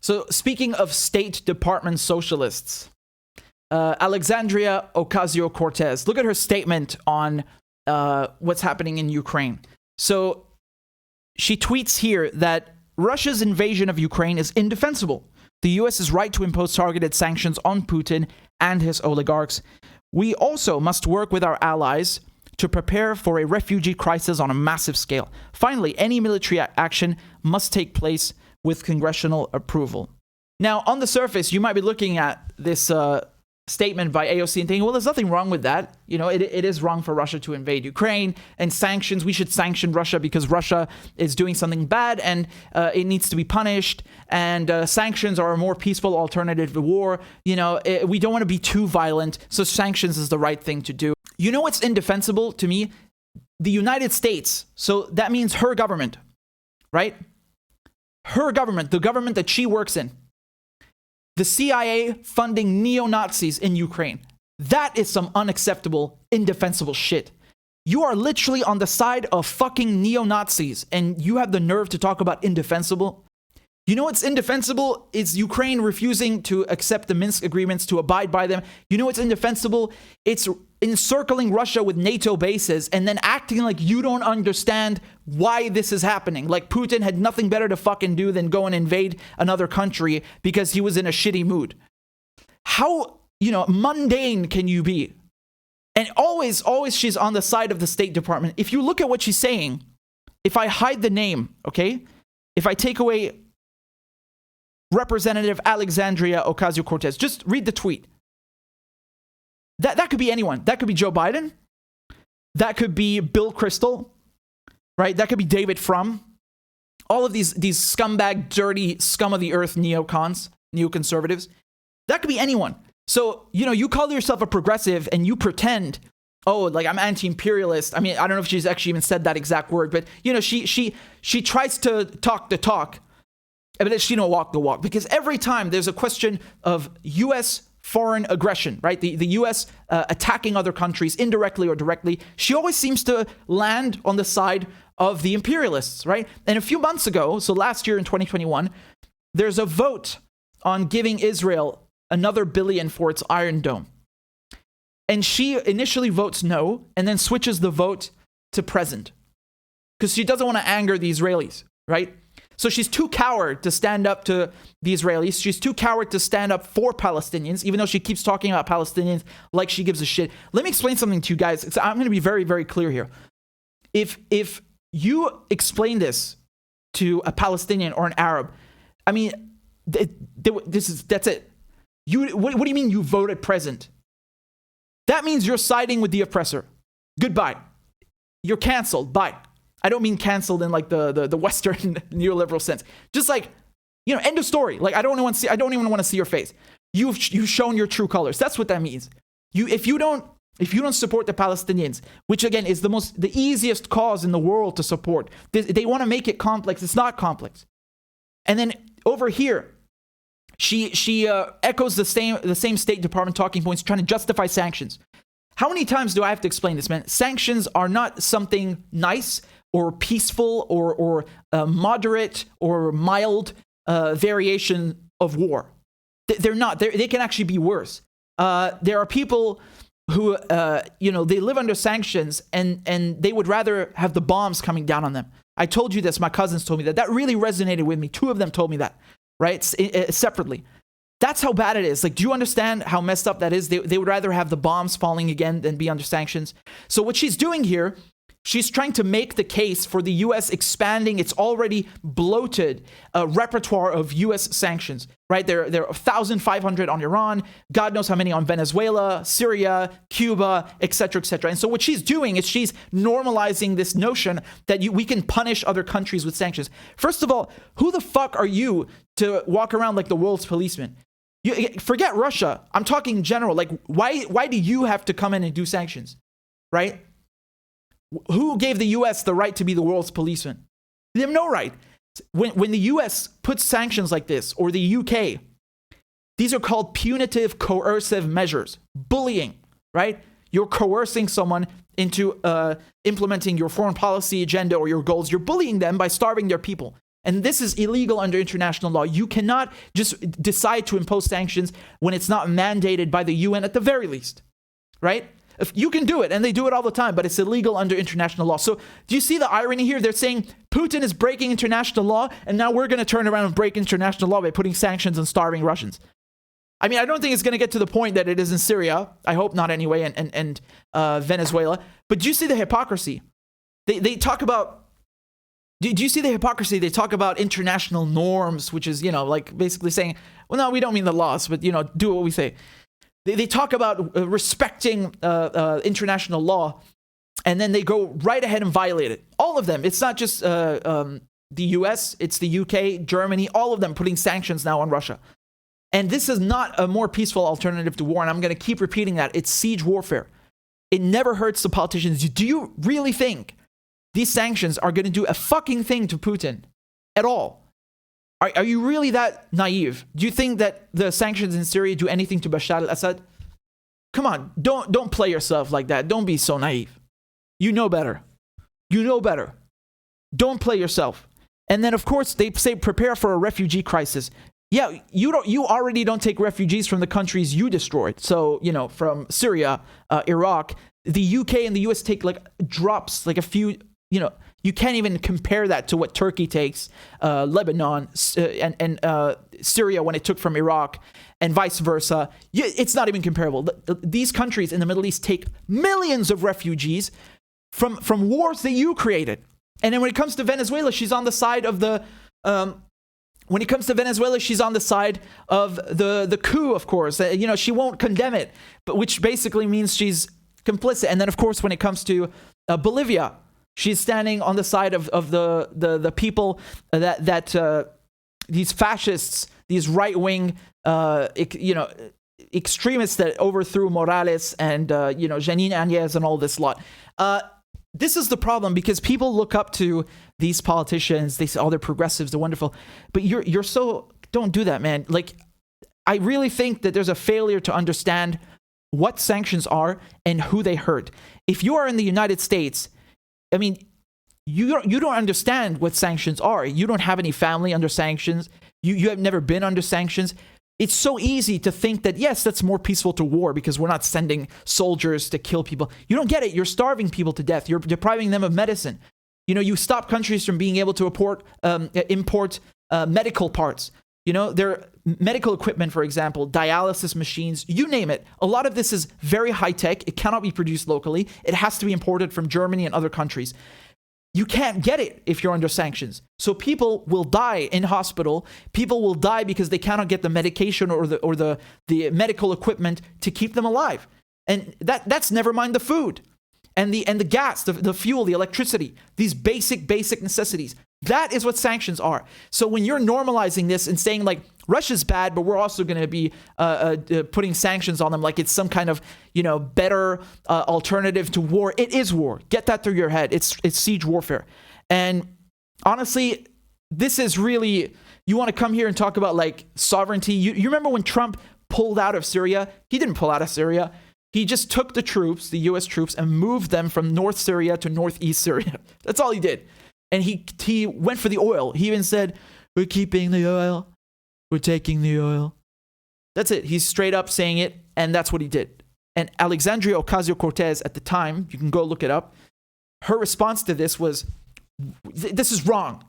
So speaking of State Department socialists, Alexandria Ocasio-Cortez, look at her statement on what's happening in Ukraine. So she tweets here that Russia's invasion of Ukraine is indefensible. The US is right to impose targeted sanctions on Putin and his oligarchs. We also must work with our allies to prepare for a refugee crisis on a massive scale. Finally, any military action must take place with congressional approval. Now, on the surface, you might be looking at this statement by AOC and thinking, well, there's nothing wrong with that. You know, it is wrong for Russia to invade Ukraine, and sanctions, we should sanction Russia because Russia is doing something bad and it needs to be punished, and sanctions are a more peaceful alternative to war. You know, we don't want to be too violent, so sanctions is the right thing to do. You know what's indefensible to me? The United States. So that means her government, right? Her government, the government that she works in. The CIA funding neo-Nazis in Ukraine. That is some unacceptable, indefensible shit. You are literally on the side of fucking neo-Nazis, and you have the nerve to talk about indefensible? You know what's indefensible? It's Ukraine refusing to accept the Minsk agreements, to abide by them. You know what's indefensible? It's encircling Russia with NATO bases and then acting like you don't understand why this is happening. Like Putin had nothing better to fucking do than go and invade another country because he was in a shitty mood. How, mundane can you be? And always she's on the side of the State Department. If you look at what she's saying, if I hide the name, okay? If I take away Representative Alexandria Ocasio-Cortez, just read the tweet. That could be anyone. That could be Joe Biden. That could be Bill Kristol, right? That could be David Frum. All of these scumbag, dirty, scum of the earth neoconservatives. That could be anyone. So, you call yourself a progressive and you pretend, oh, like I'm anti-imperialist. I mean, I don't know if she's actually even said that exact word, but, she tries to talk the talk, but she don't walk the walk. Because every time there's a question of U.S. foreign aggression, right? The U.S. Attacking other countries indirectly or directly, she always seems to land on the side of the imperialists, right? And a few months ago, so last year in 2021, there's a vote on giving Israel another $1 billion for its Iron Dome. And she initially votes no, and then switches the vote to present. Because she doesn't want to anger the Israelis, right? So she's too coward to stand up to the Israelis. She's too coward to stand up for Palestinians, even though she keeps talking about Palestinians like she gives a shit. Let me explain something to you guys. I'm going to be very, very clear here. If you explain this to a Palestinian or an Arab, I mean, that's it. What do you mean you voted present? That means you're siding with the oppressor. Goodbye. You're canceled. Bye. I don't mean canceled in like the Western neoliberal sense. Just like, end of story. Like I don't even want to see your face. You've shown your true colors. That's what that means. If you don't support the Palestinians, which again is the easiest cause in the world to support, they want to make it complex. It's not complex. And then over here, she echoes the same State Department talking points, trying to justify sanctions. How many times do I have to explain this, man? Sanctions are not something nice or peaceful or moderate or mild variation of war. They're not. They can actually be worse. There are people who, they live under sanctions and they would rather have the bombs coming down on them. I told you this. My cousins told me that. That really resonated with me. 2 of them told me that, right? Separately. That's how bad it is. Like, do you understand how messed up that is? They would rather have the bombs falling again than be under sanctions. So what she's doing here, she's trying to make the case for the U.S. expanding its already bloated repertoire of U.S. sanctions, right? There are 1,500 on Iran, God knows how many on Venezuela, Syria, Cuba, etc., etc. And so what she's doing is she's normalizing this notion that we can punish other countries with sanctions. First of all, who the fuck are you to walk around like the world's policeman? Forget Russia. I'm talking in general. Like, why do you have to come in and do sanctions, right? Who gave the U.S. the right to be the world's policeman? They have no right. When the U.S. puts sanctions like this, or the U.K., these are called punitive coercive measures. Bullying, right? You're coercing someone into implementing your foreign policy agenda or your goals. You're bullying them by starving their people. And this is illegal under international law. You cannot just decide to impose sanctions when it's not mandated by the UN at the very least, right? If you can do it, and they do it all the time, but it's illegal under international law. So do you see the irony here? They're saying Putin is breaking international law, and now we're going to turn around and break international law by putting sanctions and starving Russians. I mean, I don't think it's going to get to the point that it is in Syria. I hope not anyway, and Venezuela. But do you see the hypocrisy? They talk about... Do you see the hypocrisy? They talk about international norms, which is, like basically saying, well, no, we don't mean the laws, but, do what we say. They talk about respecting international law, and then they go right ahead and violate it. All of them. It's not just the US, it's the UK, Germany, all of them putting sanctions now on Russia. And this is not a more peaceful alternative to war, and I'm going to keep repeating that. It's siege warfare. It never hurts the politicians. Do you really think these sanctions are going to do a fucking thing to Putin at all? Are you really that naive? Do you think that the sanctions in Syria do anything to Bashar al-Assad? Come on, don't play yourself like that. Don't be so naive. You know better. You know better. Don't play yourself. And then, of course, they say prepare for a refugee crisis. Yeah, you already don't take refugees from the countries you destroyed. So, from Syria, Iraq, the UK and the US take like drops, like a few, you can't even compare that to what Turkey takes, Lebanon, and Syria when it took from Iraq, and vice versa. It's not even comparable. These countries in the Middle East take millions of refugees from wars that you created. And then when it comes to Venezuela, she's on the side of the... When it comes to Venezuela, she's on the side of the coup, of course. She won't condemn it, but which basically means she's complicit. And then, of course, when it comes to Bolivia, she's standing on the side of the people that these fascists, these right-wing, extremists that overthrew Morales and, Janine Áñez and all this lot. This is the problem, because people look up to these politicians. They say, oh, they're progressives, they're wonderful. But you're so... Don't do that, man. Like, I really think that there's a failure to understand what sanctions are and who they hurt. If you are in the United States, I mean, you don't understand what sanctions are. You don't have any family under sanctions. You have never been under sanctions. It's so easy to think that, yes, that's more peaceful to war because we're not sending soldiers to kill people. You don't get it. You're starving people to death. You're depriving them of medicine. You stop countries from being able to import medical parts. Their medical equipment, for example, dialysis machines, you name it. A lot of this is very high tech. It cannot be produced locally. It has to be imported from Germany and other countries. You can't get it if you're under sanctions. So people will die in hospital. People will die because they cannot get the medication or the medical equipment to keep them alive. And that's never mind the food and the gas, the fuel, the electricity, these basic necessities. That is what sanctions are. So when you're normalizing this and saying like Russia's bad, but we're also going to be putting sanctions on them like it's some kind of better alternative to war. It is war. Get that through your head. It's siege warfare. And honestly, this is really, you want to come here and talk about like sovereignty. You remember when Trump pulled out of Syria? He didn't pull out of Syria. He just took the troops, the US troops, and moved them from North Syria to Northeast Syria. That's all he did. And he went for the oil. He even said, we're keeping the oil. We're taking the oil. That's it. He's straight up saying it, and that's what he did. And Alexandria Ocasio-Cortez at the time, you can go look it up, her response to this was, this is wrong.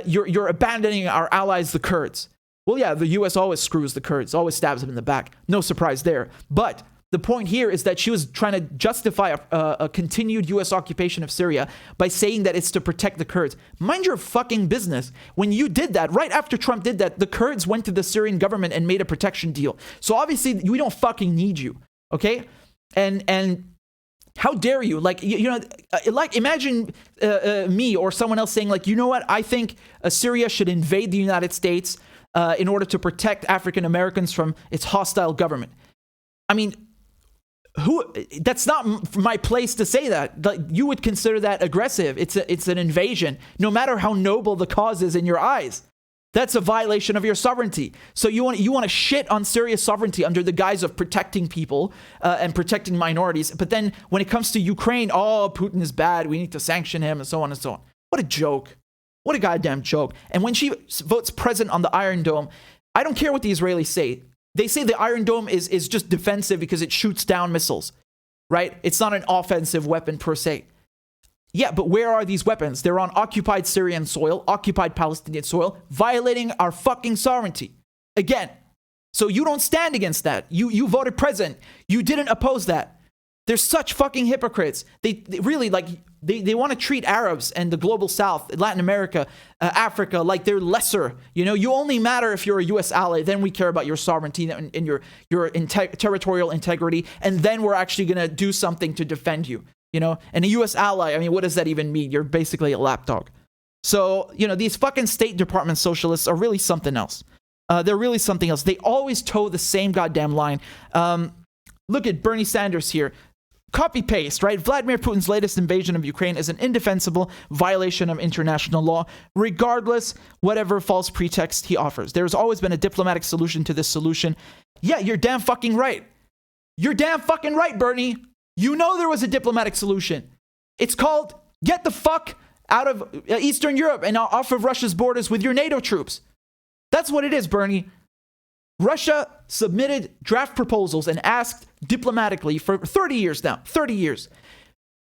You're abandoning our allies, the Kurds. Well, yeah, the US always screws the Kurds, always stabs them in the back. No surprise there. But the point here is that she was trying to justify a continued U.S. occupation of Syria by saying that it's to protect the Kurds. Mind your fucking business. When you did that, right after Trump did that, the Kurds went to the Syrian government and made a protection deal. So obviously, we don't fucking need you, okay? And how dare you? Like, like imagine me or someone else saying like, you know what? I think Syria should invade the United States in order to protect African Americans from its hostile government. I mean, that's not my place to say that. Like, you would consider that aggressive. It's an invasion, no matter how noble the cause is in your eyes. That's a violation of your sovereignty. So you want to shit on Syria's sovereignty under the guise of protecting people and protecting minorities. But then when it comes to Ukraine, oh, Putin is bad. We need to sanction him and so on and so on. What a joke. What a goddamn joke. And when she votes present on the Iron Dome, I don't care what the Israelis say. They say the Iron Dome is just defensive because it shoots down missiles, right? It's not an offensive weapon per se. Yeah, but where are these weapons? They're on occupied Syrian soil, occupied Palestinian soil, violating our fucking sovereignty. Again. So you don't stand against that. You voted present. You didn't oppose that. They're such fucking hypocrites. They really, like, they want to treat Arabs and the global South, Latin America, Africa, like they're lesser. You know, you only matter if you're a U.S. ally. Then we care about your sovereignty and your territorial integrity. And then we're actually going to do something to defend you. You know, and a U.S. ally, I mean, what does that even mean? You're basically a lapdog. So, you know, these fucking State Department socialists are really something else. They're really something else. They always toe the same goddamn line. Look at Bernie Sanders here. Copy paste, right? Vladimir Putin's latest invasion of Ukraine is an indefensible violation of international law, regardless whatever false pretext he offers. There's always been a diplomatic solution to this solution. Yeah, you're damn fucking right. You're damn fucking right, Bernie. You know there was a diplomatic solution. It's called get the fuck out of Eastern Europe and off of Russia's borders with your NATO troops. That's what it is, Bernie. Russia submitted draft proposals and asked diplomatically for 30 years now, 30 years.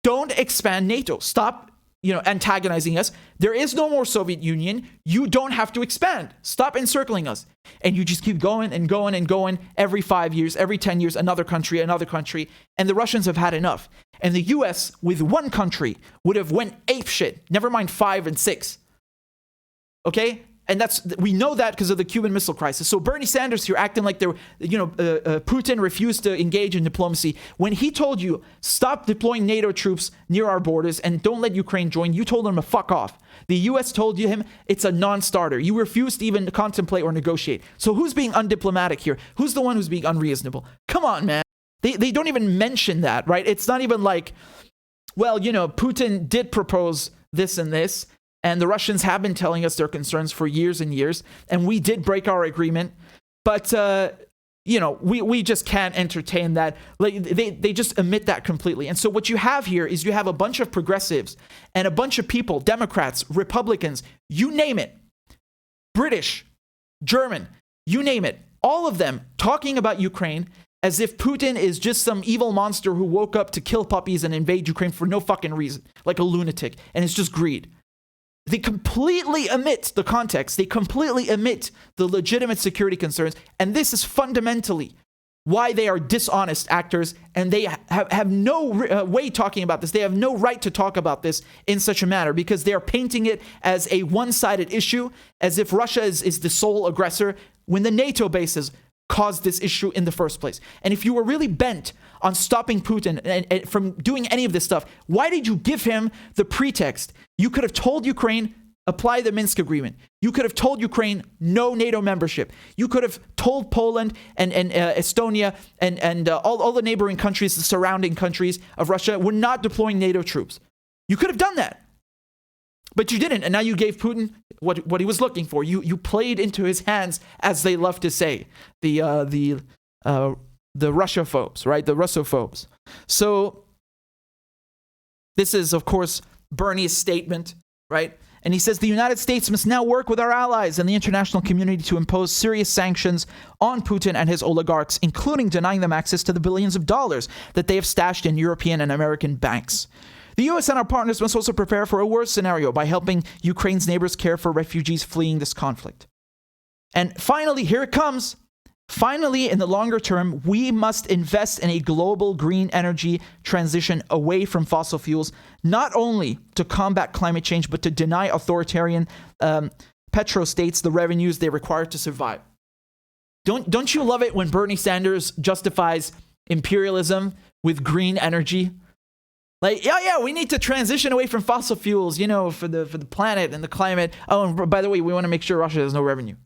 Don't expand NATO. Stop, antagonizing us. There is no more Soviet Union. You don't have to expand. Stop encircling us. And you just keep going and going and going every 5 years, every 10 years, another country. And the Russians have had enough. And the US with one country would have went apeshit. Never mind 5 and 6. Okay? And we know that because of the Cuban Missile Crisis. So Bernie Sanders here acting like Putin refused to engage in diplomacy. When he told you, stop deploying NATO troops near our borders and don't let Ukraine join, you told him to fuck off. The U.S. told him it's a non-starter. You refused to even contemplate or negotiate. So who's being undiplomatic here? Who's the one who's being unreasonable? Come on, man. They don't even mention that, right? It's not even like, well, Putin did propose this and this. And the Russians have been telling us their concerns for years and years. And we did break our agreement. But, we just can't entertain that. Like, they just omit that completely. And so what you have here is you have a bunch of progressives and a bunch of people, Democrats, Republicans, you name it, British, German, you name it, all of them talking about Ukraine as if Putin is just some evil monster who woke up to kill puppies and invade Ukraine for no fucking reason, like a lunatic. And it's just greed. They completely omit the context. They completely omit the legitimate security concerns. And this is fundamentally why they are dishonest actors. And they have no way talking about this. They have no right to talk about this in such a manner because they are painting it as a one-sided issue, as if Russia is the sole aggressor, when the NATO bases caused this issue in the first place. And if you were really bent on stopping Putin and from doing any of this stuff, why did you give him the pretext? You could have told Ukraine, apply the Minsk agreement. You could have told Ukraine, no NATO membership. You could have told Poland and Estonia and all the neighboring countries, the surrounding countries of Russia, we're not deploying NATO troops. You could have done that. But you didn't, and now you gave Putin what he was looking for. You played into his hands, as they love to say, the Russophobes, right? The Russophobes. So this is, of course, Bernie's statement, right? And he says the United States must now work with our allies and the international community to impose serious sanctions on Putin and his oligarchs, including denying them access to the billions of dollars that they have stashed in European and American banks. The U.S. and our partners must also prepare for a worse scenario by helping Ukraine's neighbors care for refugees fleeing this conflict. And finally, here it comes. Finally, in the longer term, we must invest in a global green energy transition away from fossil fuels, not only to combat climate change, but to deny authoritarian petrostates the revenues they require to survive. Don't you love it when Bernie Sanders justifies imperialism with green energy? Like, yeah, we need to transition away from fossil fuels, for the planet and the climate. Oh, and by the way, we want to make sure Russia has no revenue.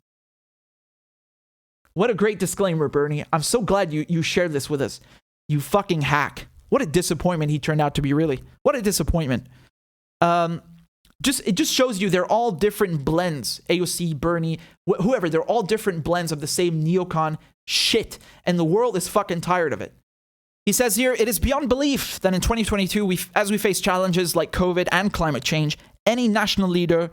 What a great disclaimer, Bernie. I'm so glad you shared this with us. You fucking hack. What a disappointment he turned out to be, really. What a disappointment. It just shows you they're all different blends. AOC, Bernie, whoever, they're all different blends of the same neocon shit. And the world is fucking tired of it. He says here, it is beyond belief that in 2022, as we face challenges like COVID and climate change, any national leader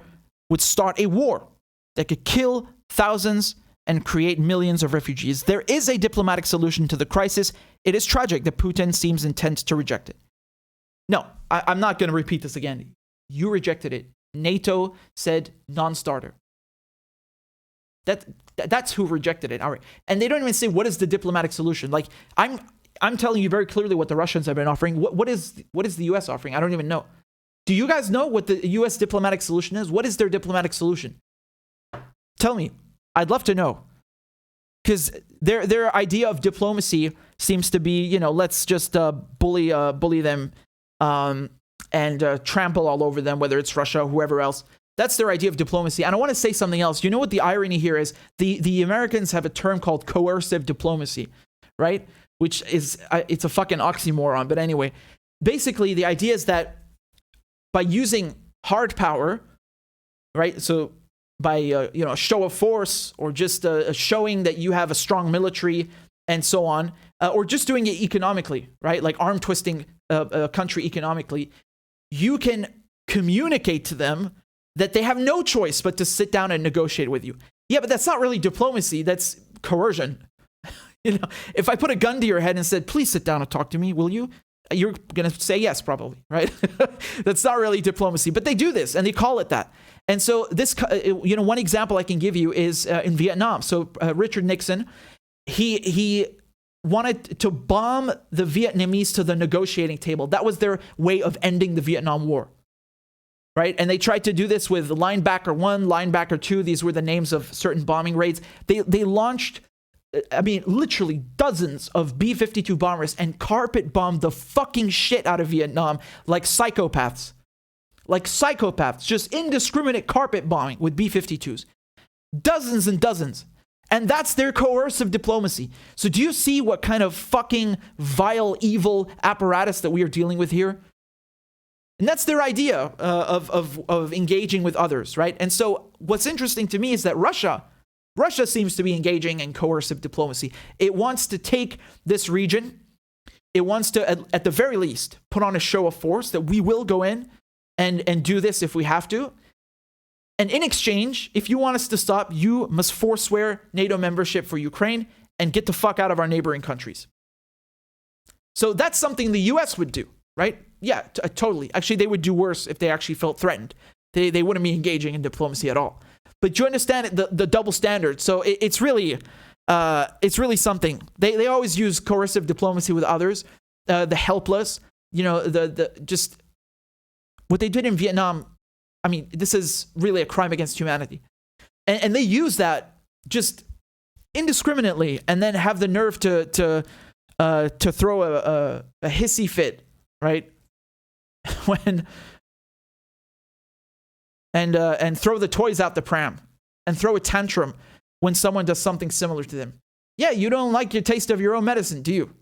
would start a war that could kill thousands and create millions of refugees. There is a diplomatic solution to the crisis. It is tragic that Putin seems intent to reject it. No, I'm not going to repeat this again. You rejected it. NATO said non-starter. That's who rejected it. All right. And they don't even say what is the diplomatic solution. Like I'm telling you very clearly what the Russians have been offering. What is the US offering? I don't even know. Do you guys know what the US diplomatic solution is? What is their diplomatic solution? Tell me. I'd love to know. Because their idea of diplomacy seems to be, let's just bully them and trample all over them, whether it's Russia or whoever else. That's their idea of diplomacy. And I want to say something else. You know what the irony here is? The Americans have a term called coercive diplomacy, right? Which is, it's a fucking oxymoron. But anyway, basically the idea is that by using hard power, right? So by, a show of force or just showing that you have a strong military and so on, or just doing it economically, right? Like arm twisting a country economically, you can communicate to them that they have no choice but to sit down and negotiate with you. Yeah, but that's not really diplomacy. That's coercion. If I put a gun to your head and said, please sit down and talk to me, will you? You're going to say yes, probably, right? That's not really diplomacy, but they do this and they call it that. And so this, one example I can give you is in Vietnam. So Richard Nixon, he wanted to bomb the Vietnamese to the negotiating table. That was their way of ending the Vietnam War. Right? And they tried to do this with Linebacker 1, Linebacker 2. These were the names of certain bombing raids. They launched, literally dozens of B-52 bombers and carpet bombed the fucking shit out of Vietnam like psychopaths. Like psychopaths. Just indiscriminate carpet bombing with B-52s. Dozens and dozens. And that's their coercive diplomacy. So do you see what kind of fucking vile, evil apparatus that we are dealing with here? And that's their idea of engaging with others, right? And so what's interesting to me is that Russia seems to be engaging in coercive diplomacy. It wants to take this region. It wants to, at the very least, put on a show of force that we will go in and do this if we have to. And in exchange, if you want us to stop, you must forswear NATO membership for Ukraine and get the fuck out of our neighboring countries. So that's something the US would do, right? Yeah, totally. Actually, they would do worse if they actually felt threatened. They wouldn't be engaging in diplomacy at all. But do you understand the double standard? So it's really something. They always use coercive diplomacy with others, the helpless. Just what they did in Vietnam. I mean, this is really a crime against humanity, and they use that just indiscriminately, and then have the nerve to throw a hissy fit, right? And throw the toys out the pram and throw a tantrum when someone does something similar to them. Yeah, you don't like your taste of your own medicine, do you?